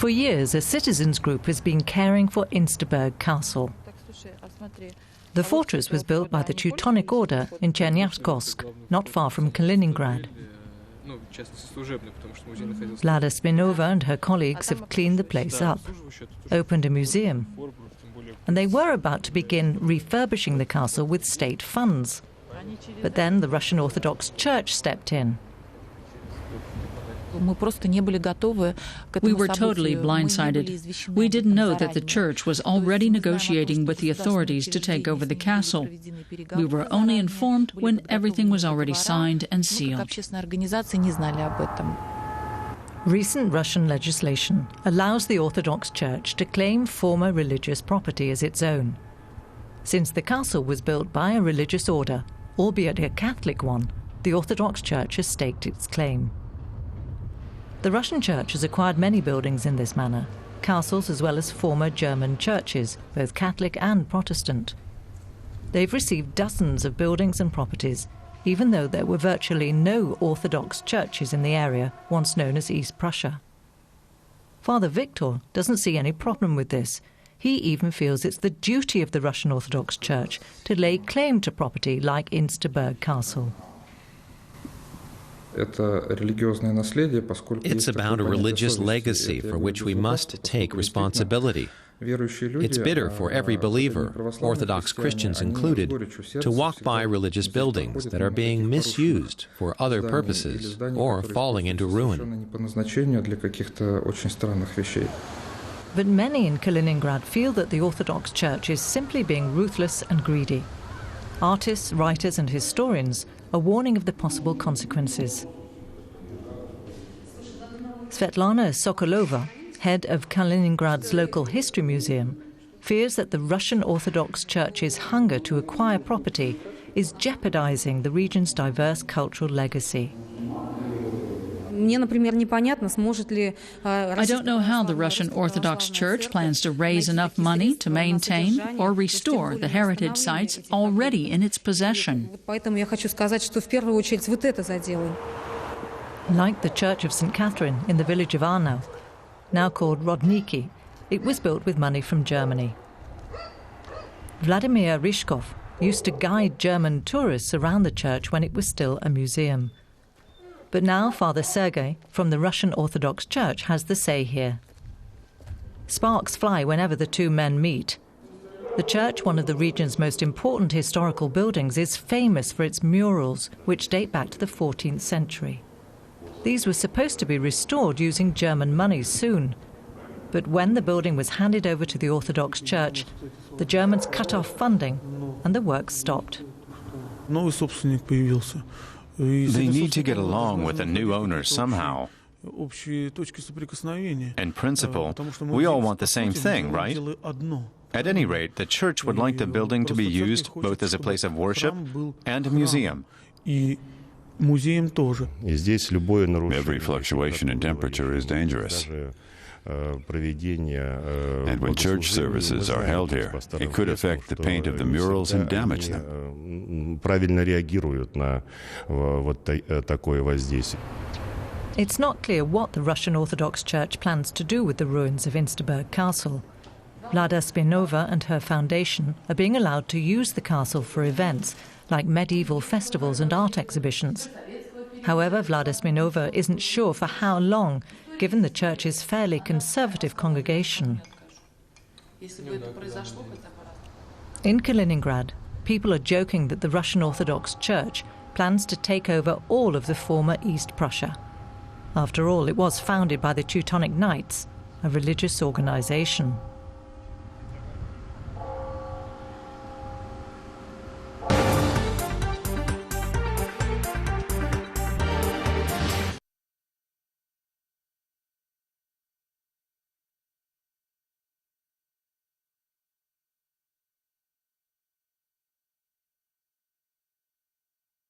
For years, a citizens group has been caring for Insterburg Castle. The fortress was built by the Teutonic Order in Chernyakhorsk, not far from Kaliningrad. Vlada Spinova and her colleagues have cleaned the place up, opened a museum, and they were about to begin refurbishing the castle with state funds. But then the Russian Orthodox Church stepped in. We were totally blindsided. We didn't know that the church was already negotiating with the authorities to take over the castle. We were only informed when everything was already signed and sealed. Recent Russian legislation allows the Orthodox Church to claim former religious property as its own. Since the castle was built by a religious order, albeit a Catholic one, the Orthodox Church has staked its claim. The Russian Church has acquired many buildings in this manner, castles as well as former German churches, both Catholic and Protestant. They've received dozens of buildings and properties, even though there were virtually no Orthodox churches in the area once known as East Prussia. Father Victor doesn't see any problem with this. He even feels it's the duty of the Russian Orthodox Church to lay claim to property like Insterburg Castle. It's about a religious legacy for which we must take responsibility. It's bitter for every believer, Orthodox Christians included, to walk by religious buildings that are being misused for other purposes or falling into ruin. But many in Kaliningrad feel that the Orthodox Church is simply being ruthless and greedy. Artists, writers and historians are warning of the possible consequences. Svetlana Sokolova, head of Kaliningrad's local history museum, fears that the Russian Orthodox Church's hunger to acquire property is jeopardizing the region's diverse cultural legacy. I don't know how the Russian Orthodox Church plans to raise enough money to maintain or restore the heritage sites already in its possession. Like the Church of St. Catherine in the village of Arnau, now called Rodniki, it was built with money from Germany. Vladimir Rishkov used to guide German tourists around the church when it was still a museum. But now Father Sergei from the Russian Orthodox Church has the say here. Sparks fly whenever the two men meet. The church, one of the region's most important historical buildings, is famous for its murals, which date back to the 14th century. These were supposed to be restored using German money soon. But when the building was handed over to the Orthodox Church, the Germans cut off funding and the work stopped. They need to get along with the new owners somehow. In principle, we all want the same thing, right? At any rate, the church would like the building to be used both as a place of worship and a museum. Every fluctuation in temperature is dangerous. And when church services are held here, it could affect the paint of the murals and damage them. It's not clear what the Russian Orthodox Church plans to do with the ruins of Insterburg Castle. Vlada Spinova and her foundation are being allowed to use the castle for events like medieval festivals and art exhibitions. However, Vlada Spinova isn't sure for how long, given the church's fairly conservative congregation. In Kaliningrad, people are joking that the Russian Orthodox Church plans to take over all of the former East Prussia. After all, it was founded by the Teutonic Knights, a religious organization.